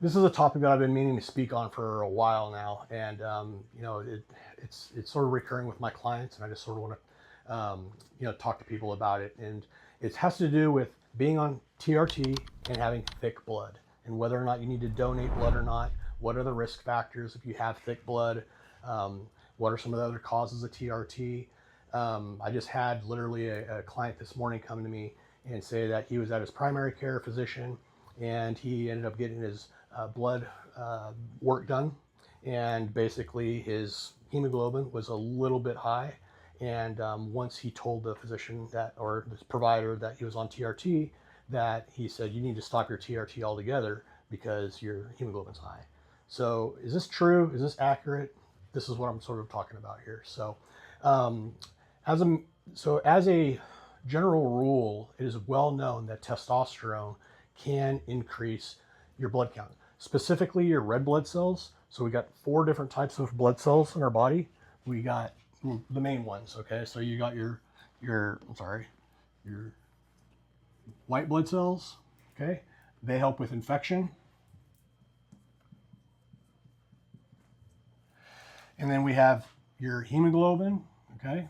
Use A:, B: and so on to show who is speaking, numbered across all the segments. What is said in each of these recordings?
A: This is a topic that I've been meaning to speak on for a while now, and you know, it's sort of recurring with my clients, and I just sort of want to you know, talk to people about it. And it has to do with being on TRT and having thick blood, and whether or not you need to donate blood or not. What are the risk factors if you have thick blood? What are some of the other causes of TRT? I just had literally a client this morning come to me and say that he was at his primary care physician, and he ended up getting his blood work done, and basically his hemoglobin was a little bit high. And once he told the physician that, or the provider, that he was on TRT, that he said, you need to stop your TRT altogether because your hemoglobin's high. So is this true? Is this accurate? This is what I'm sort of talking about here. So as a general rule, it is well known that testosterone can increase your blood count, specifically your red blood cells. So we got 4 different types of blood cells in our body. We got the main ones, okay? So you got your white blood cells, okay? They help with infection. And then we have your hemoglobin, okay?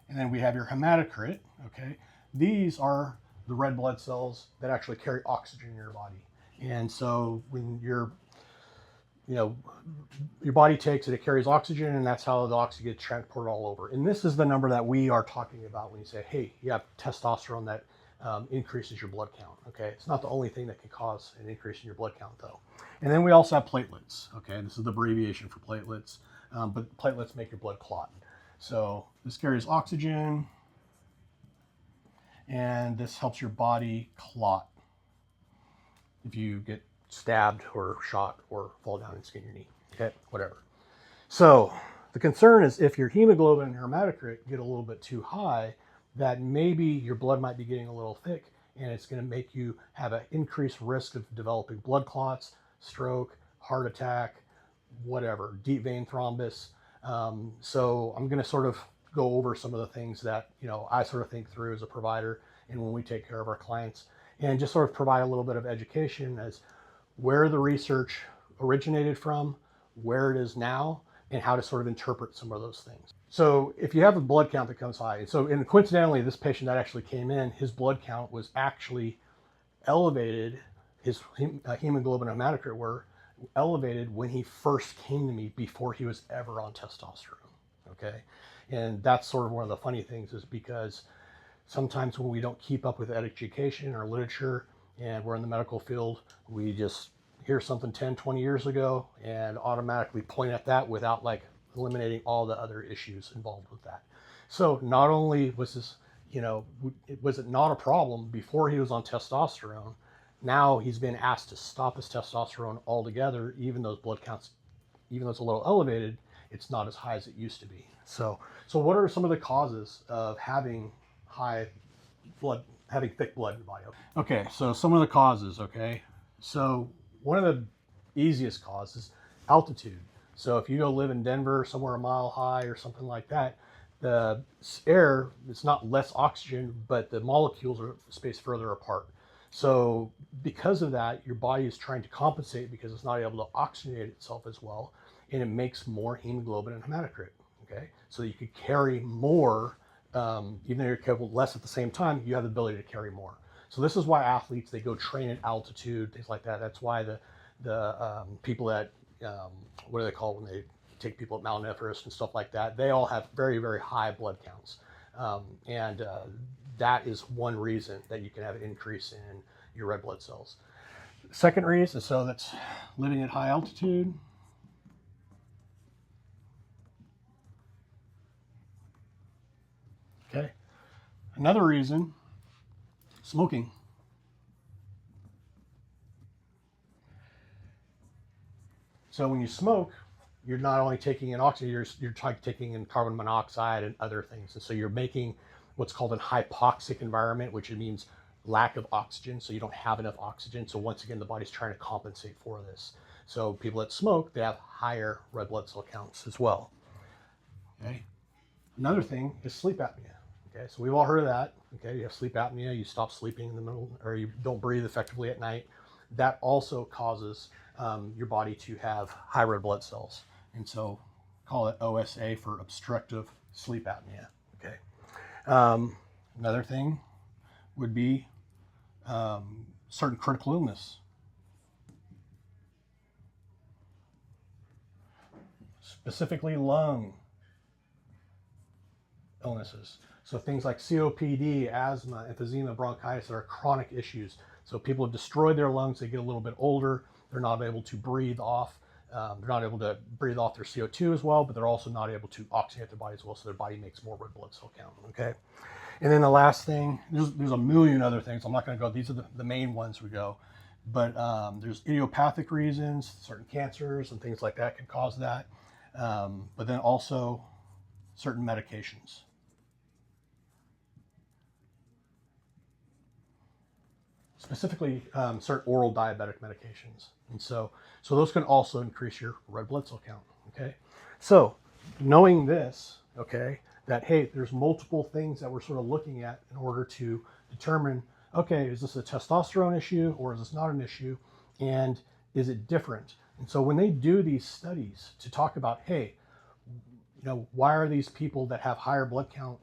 A: And then we have your hematocrit, okay? These are the red blood cells that actually carry oxygen in your body. And so when your body takes it, it carries oxygen, and that's how the oxygen gets transported all over. And this is the number that we are talking about when you say, hey, you have testosterone that increases your blood count, okay? It's not the only thing that can cause an increase in your blood count, though. And then we also have platelets, okay? This is the abbreviation for platelets, but platelets make your blood clot. So this carries oxygen, and this helps your body clot if you get stabbed or shot or fall down and skin your knee, okay, whatever. So the concern is if your hemoglobin and hematocrit get a little bit too high, that maybe your blood might be getting a little thick, and it's going to make you have an increased risk of developing blood clots, stroke, heart attack, whatever, deep vein thrombus. So I'm going to sort of go over some of the things that, you know, I sort of think through as a provider and when we take care of our clients, and just sort of provide a little bit of education as where the research originated from, where it is now, and how to sort of interpret some of those things. So if you have a blood count that comes high, and coincidentally, this patient that actually came in, his blood count was actually elevated, his hemoglobin and hematocrit were elevated when he first came to me before he was ever on testosterone, okay? And that's sort of one of the funny things, is because sometimes when we don't keep up with education or literature, and we're in the medical field, we just hear something 10, 20 years ago and automatically point at that without like eliminating all the other issues involved with that. So not only was this, you know, was it not a problem before he was on testosterone, now he's been asked to stop his testosterone altogether, even though his blood counts, even though it's a little elevated, it's not as high as it used to be. So what are some of the causes of having thick blood in your body? Okay, so some of the causes, okay? So one of the easiest causes, altitude. So if you go live in Denver, somewhere a mile high or something like that, the air, it's not less oxygen, but the molecules are spaced further apart. So because of that, your body is trying to compensate because it's not able to oxygenate itself as well, and it makes more hemoglobin and hematocrit, okay? So you could carry more, even though you're carrying less at the same time, you have the ability to carry more. So this is why athletes, they go train at altitude, things like that. That's why the people that, what do they call when they take people at Mount Everest and stuff like that, they all have very, very high blood counts. That is one reason that you can have an increase in your red blood cells. Second reason, so that's living at high altitude. Okay. Another reason, smoking. So when you smoke, you're not only taking in oxygen, you're taking in carbon monoxide and other things. And so you're making what's called a hypoxic environment, which means lack of oxygen. So you don't have enough oxygen. So once again, the body's trying to compensate for this. So people that smoke, they have higher red blood cell counts as well. Okay. Another thing is sleep apnea. Okay, so we've all heard of that. Okay, you have sleep apnea, you stop sleeping in the middle, or you don't breathe effectively at night. that also causes your body to have high red blood cells. And so call it OSA for obstructive sleep apnea. Okay. Another thing would be certain critical illness. Specifically lung illnesses. So things like COPD, asthma, emphysema, bronchitis that are chronic issues. So people have destroyed their lungs, they get a little bit older, they're not able to breathe off. They're not able to breathe off their CO2 as well, but they're also not able to oxygenate their body as well, so their body makes more red blood cell count, okay? And then the last thing, there's a million other things. I'm not gonna go, these are the main ones we go. But there's idiopathic reasons, certain cancers and things like that can cause that. But then also certain medications. Specifically, certain oral diabetic medications. And so those can also increase your red blood cell count, okay? So knowing this, okay, that, hey, there's multiple things that we're sort of looking at in order to determine, okay, is this a testosterone issue or is this not an issue? And is it different? And so when they do these studies to talk about, hey, you know, why are these people that have higher blood count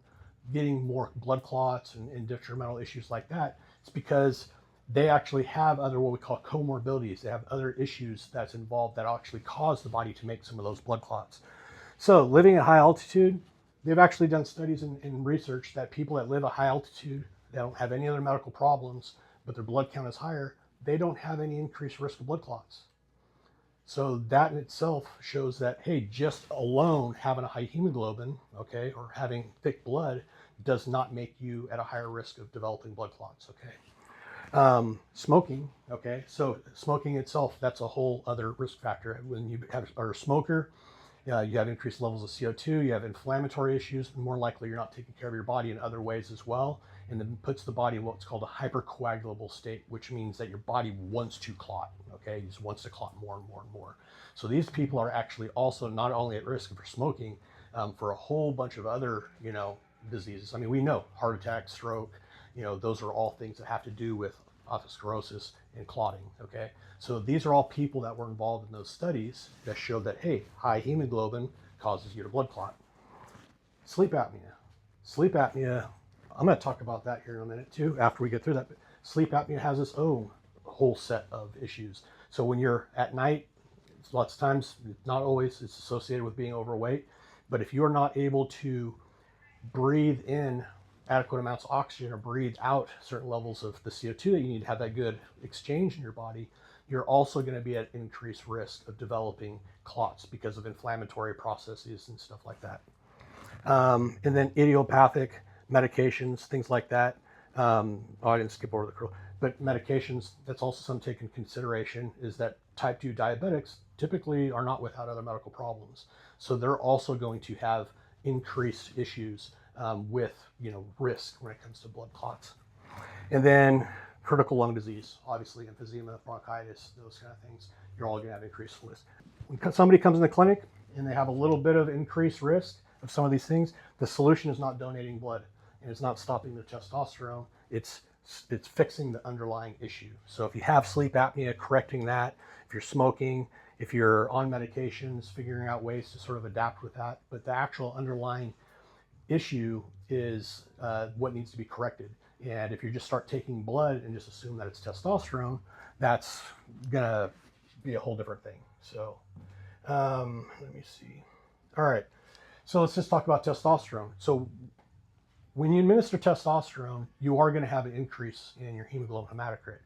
A: getting more blood clots and detrimental issues like that? It's because they actually have other, what we call comorbidities. They have other issues that's involved that actually cause the body to make some of those blood clots. So living at high altitude, they've actually done studies in research that people that live at high altitude, they don't have any other medical problems, but their blood count is higher, they don't have any increased risk of blood clots. So that in itself shows that, hey, just alone having a high hemoglobin, okay, or having thick blood does not make you at a higher risk of developing blood clots, okay? Smoking, okay, so smoking itself, that's a whole other risk factor. When you are a smoker, you have increased levels of CO2, you have inflammatory issues, and more likely you're not taking care of your body in other ways as well, and then puts the body in what's called a hypercoagulable state, which means that your body wants to clot, okay, it just wants to clot more and more and more. So these people are actually also not only at risk for smoking, for a whole bunch of other, you know, diseases. I mean, we know heart attack, stroke, you know, those are all things that have to do with atherosclerosis and clotting, okay? So these are all people that were involved in those studies that showed that, hey, high hemoglobin causes you to blood clot. Sleep apnea. Sleep apnea, I'm gonna talk about that here in a minute too, after we get through that. But sleep apnea has its own whole set of issues. So when you're at night, lots of times, not always, it's associated with being overweight, but if you're not able to breathe in adequate amounts of oxygen or breathe out certain levels of the CO2 that you need to have that good exchange in your body, you're also going to be at increased risk of developing clots because of inflammatory processes and stuff like that. And then idiopathic medications, things like that. I didn't skip over the curl, but medications, that's also something to take into consideration, is that type 2 diabetics typically are not without other medical problems. So they're also going to have increased issues with, you know, risk when it comes to blood clots. And then critical lung disease, obviously emphysema, bronchitis, those kind of things, you're all gonna have increased risk. When somebody comes in the clinic and they have a little bit of increased risk of some of these things, the solution is not donating blood and it's not stopping their testosterone, it's fixing the underlying issue. So if you have sleep apnea, correcting that, if you're smoking, if you're on medications, figuring out ways to sort of adapt with that, but the actual underlying issue is what needs to be corrected. And if you just start taking blood and just assume that it's testosterone, that's gonna be a whole different thing. So let me see. All right, so let's just talk about testosterone. So when you administer testosterone, you are gonna have an increase in your hemoglobin hematocrit.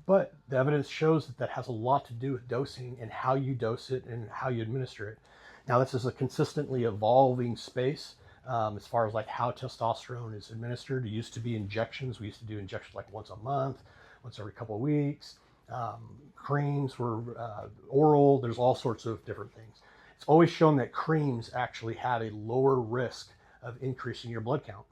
A: But the evidence shows that that has a lot to do with dosing and how you dose it and how you administer it. Now, this is a consistently evolving space. As far as like how testosterone is administered. It used to be injections. We used to do injections like once a month, once every couple of weeks. Creams were oral. There's all sorts of different things. It's always shown that creams actually have a lower risk of increasing your blood count,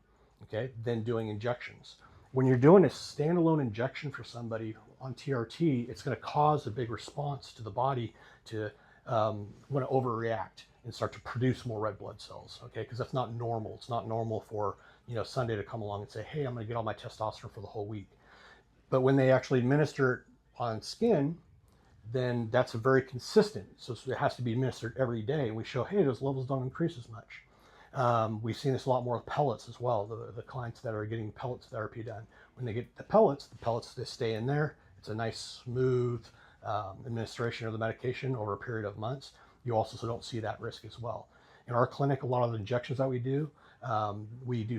A: okay, than doing injections. When you're doing a standalone injection for somebody on TRT, it's going to cause a big response to the body to want to overreact and start to produce more red blood cells, okay? Because that's not normal. It's not normal for, you know, Sunday to come along and say, hey, I'm gonna get all my testosterone for the whole week. But when they actually administer it on skin, then that's a very consistent. So it has to be administered every day. And we show, hey, those levels don't increase as much. We've seen this a lot more with pellets as well. The clients that are getting pellets therapy done, when they get the pellets, they stay in there. It's a nice, smooth administration of the medication over a period of months. You also don't see that risk as well. In our clinic, a lot of the injections that we do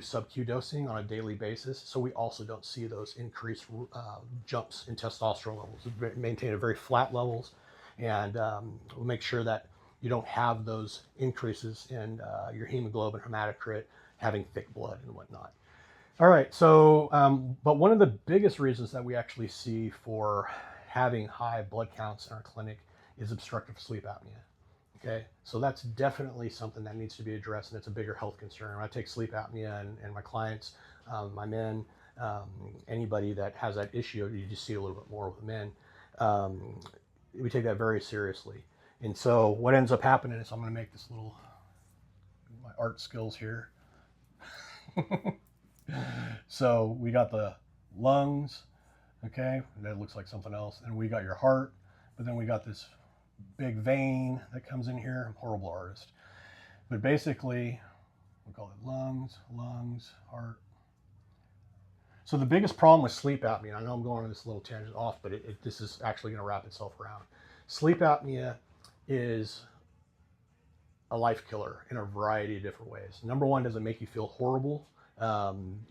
A: sub-Q dosing on a daily basis, so we also don't see those increased jumps in testosterone levels. We maintain a very flat levels, and we'll make sure that you don't have those increases in your hemoglobin, hematocrit, having thick blood and whatnot. All right, so, but one of the biggest reasons that we actually see for having high blood counts in our clinic is obstructive sleep apnea. Okay, so that's definitely something that needs to be addressed, and it's a bigger health concern. When I take sleep apnea and my clients, my men, anybody that has that issue, you just see a little bit more with men. We take that very seriously. And so what ends up happening is, I'm going to make this little, my art skills here. So we got the lungs, okay, that looks like something else, and we got your heart, but then we got this big vein that comes in here. I'm a horrible artist, but basically we call it lungs, heart. So the biggest problem with sleep apnea, I know I'm going on this little tangent off, but this is actually going to wrap itself around. Sleep apnea is a life killer in a variety of different ways. Number one, does it make you feel horrible,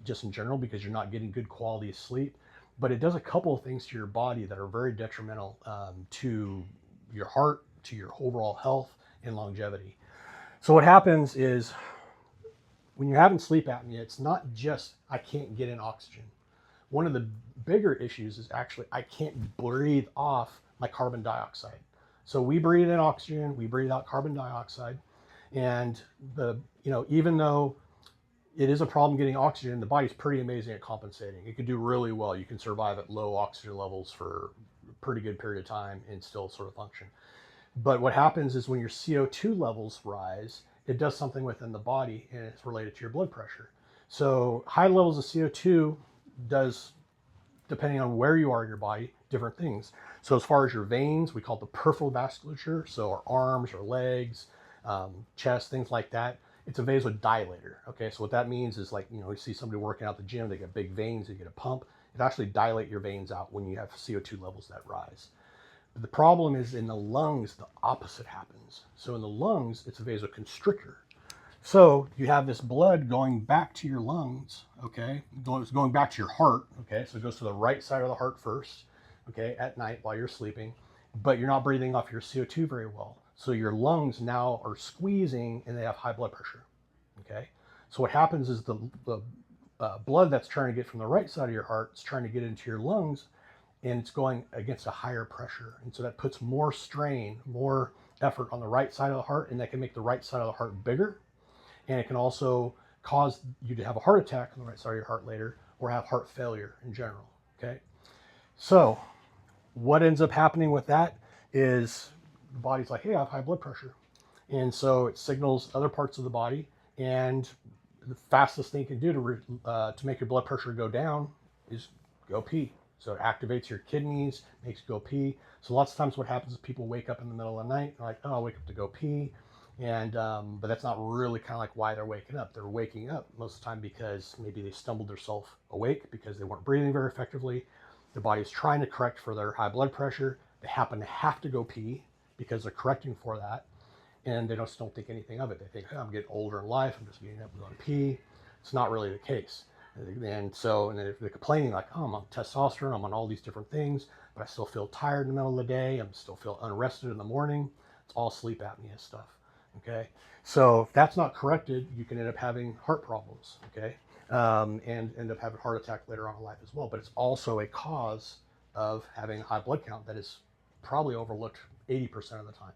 A: just in general, because you're not getting good quality sleep, but it does a couple of things to your body that are very detrimental to your heart, to your overall health and longevity. So what happens is, when you're having sleep apnea, it's not just I can't get in oxygen. One of the bigger issues is actually I can't breathe off my carbon dioxide. So we breathe in oxygen, we breathe out carbon dioxide, and even though it is a problem getting oxygen, the body's pretty amazing at compensating. It can do really well. You can survive at low oxygen levels for a pretty good period of time and still sort of function. But what happens is, when your CO2 levels rise, it does something within the body, and it's related to your blood pressure. So high levels of CO2 does, depending on where you are in your body, different things. So as far as your veins, we call it the peripheral vasculature. So our arms, our legs, chest, things like that. It's a vasodilator. Okay, so what that means is, like, you see somebody working out at the gym, they get big veins, they get a pump. It actually dilate your veins out when you have CO2 levels that rise. But the problem is, in the lungs, the opposite happens. So in the lungs, it's a vasoconstrictor. So you have this blood going back to your lungs, okay, going back to your heart, okay, so it goes to the right side of the heart first, okay, at night while you're sleeping, but you're not breathing off your CO2 very well. So your lungs now are squeezing, and they have high blood pressure, okay? So what happens is, the blood that's trying to get from the right side of your heart is trying to get into your lungs, and it's going against a higher pressure. And so that puts more strain, more effort on the right side of the heart, and that can make the right side of the heart bigger. And it can also cause you to have a heart attack on the right side of your heart later, or have heart failure in general, okay? So what ends up happening with that is, the body's like, hey, I have high blood pressure. And so it signals other parts of the body, and the fastest thing you can do to make your blood pressure go down is go pee. So it activates your kidneys, makes you go pee. So lots of times what happens is, people wake up in the middle of the night, they're like, oh, I'll wake up to go pee. And but that's not really kind of like why they're waking up. They're waking up most of the time because maybe they stumbled themselves awake because they weren't breathing very effectively. The body's trying to correct for their high blood pressure. They happen to have to go pee because they're correcting for that, and they just don't think anything of it. They think, oh, I'm getting older in life, I'm just getting up and going to pee. It's not really the case. And then they're complaining, like, oh, I'm on testosterone, I'm on all these different things, but I still feel tired in the middle of the day, I'm still feel unrested in the morning. It's all sleep apnea stuff, okay? So if that's not corrected, you can end up having heart problems, okay? And end up having a heart attack later on in life as well. But it's also a cause of having a high blood count that is probably overlooked 80% of the time.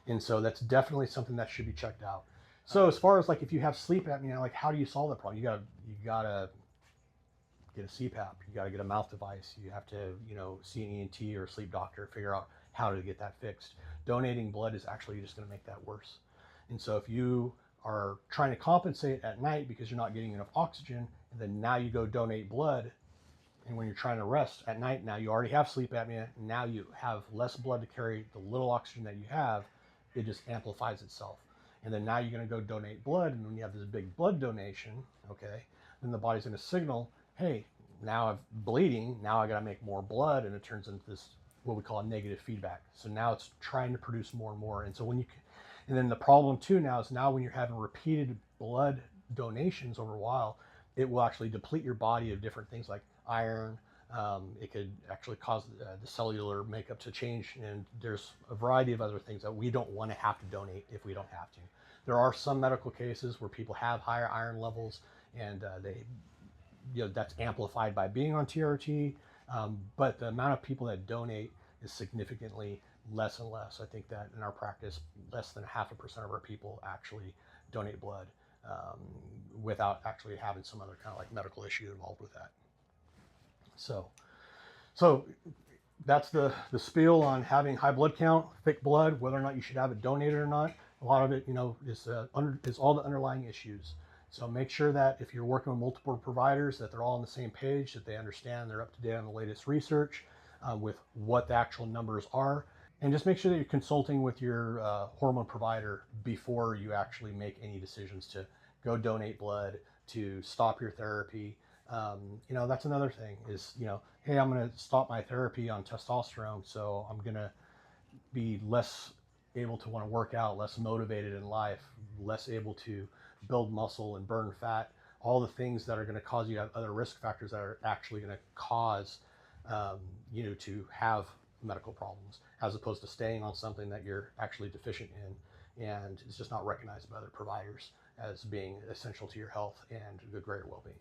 A: And so that's definitely something that should be checked out. So as far as, like, if you have sleep apnea, like, how do you solve that problem? You gotta get a CPAP. You gotta get a mouth device. You have to, see an ENT or a sleep doctor, figure out how to get that fixed. Donating blood is actually just going to make that worse. And so if you are trying to compensate at night because you're not getting enough oxygen, and then now you go donate blood, And when you're trying to rest at night, now you already have sleep apnea. Now you have less blood to carry the little oxygen that you have. It just amplifies itself. And then now you're going to go donate blood. And when you have this big blood donation, okay, then the body's going to signal, hey, now I'm bleeding. Now I got to make more blood. And it turns into this, what we call a negative feedback. So now it's trying to produce more and more. And so when you, and then the problem too now is now when you're having repeated blood donations over a while, it will actually deplete your body of different things like iron. It could actually cause the cellular makeup to change, and there's a variety of other things that we don't want to have to donate if we don't have to. There are some medical cases where people have higher iron levels, and that's amplified by being on TRT. But the amount of people that donate is significantly less and less. I think that in our practice, less than 0.5% of our people actually donate blood without actually having some other kind of like medical issue involved with that. So that's the spiel on having high blood count, thick blood, whether or not you should have it donated or not. A lot of it, is all the underlying issues. So make sure that if you're working with multiple providers, that they're all on the same page, that they understand they're up to date on the latest research with what the actual numbers are. And just make sure that you're consulting with your hormone provider before you actually make any decisions to go donate blood, to stop your therapy. That's another thing is, hey, I'm going to stop my therapy on testosterone, so I'm going to be less able to want to work out, less motivated in life, less able to build muscle and burn fat, all the things that are going to cause you to have other risk factors that are actually going to cause you to have medical problems, as opposed to staying on something that you're actually deficient in and it's just not recognized by other providers as being essential to your health and good greater well-being.